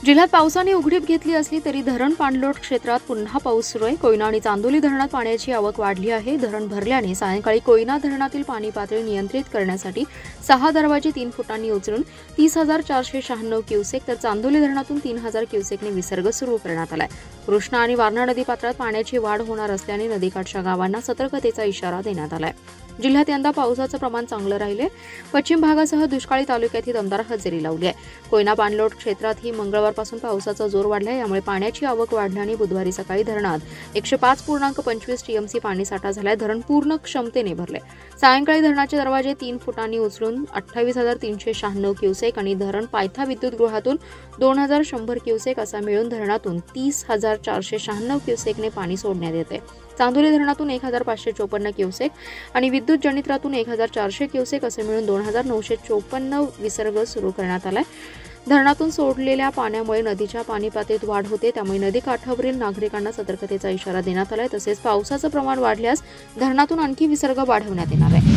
जिल्ह्यात पावसाने उघडीप घेतली असली तरी धरण पाणलोट क्षेत्रात पुन्हा पाऊस सुरू आहे। कोयना आणि चांदोली धरणात पाण्याची आवक वाढली आहे। धरण भरल्याने सायंकाळी कोयना धरणातील पाणी पातळी नियंत्रित करण्यासाठी 6 दरवाजे 3 फुटांनी उचलून 30,496 क्युसेक तर चांदोली धरणातून 3,000 क्युसेकने विसर्ग सुरू करण्यात आलाय। कृष्णा आणि वारणा नदी पात्रात पाण्याची वाढ होणार असल्याने नदीकाठच्या गावांना सतर्कतेचा इशारा देण्यात आलाय। जिल्ह्यात यंदा पावसाचं प्रमाण चांगलं राहिले। पश्चिम भागासह दुष्काळी तालुक्यात ही दमदार हजेरी लावली आहे। कोयना पाणलोट क्षेत्रातही मंगळवारपासून पावसाचा जोर वाढलाय। यामुळे पाण्याची आवक वाढल्याने बुधवारी सकाळी धरणात 105.25 टीएमसी पाणीसाठा झालाय। धरण पूर्ण क्षमतेने भरले। सायंकाळी धरणाचे दरवाजे 3 फुटांनी उचलून 28,396 क्युसेक आणि धरण पायथा विद्युतगृहातून 2,100 क्युसेक असा मिळून धरणातून 30,496 क्युसेकने पाणी सोडण्यात येते। चांदोली धरणातून 1,554 क्युसेक आणि विद्युत जनित्रातून 1,400 क्युसेक असे मिळून 2,954 विसर्ग सुरू करण्यात आलाय। धरणातून सोडलेल्या पाण्यामुळे नदीच्या पाणी पातळीत वाढ होते। त्यामुळे नदीकाठावरील नागरिकांना सतर्कतेचा इशारा देण्यात आलाय। तसेच पावसाचं प्रमाण वाढल्यास धरणातून आणखी विसर्ग वाढवण्यात येणार आहे।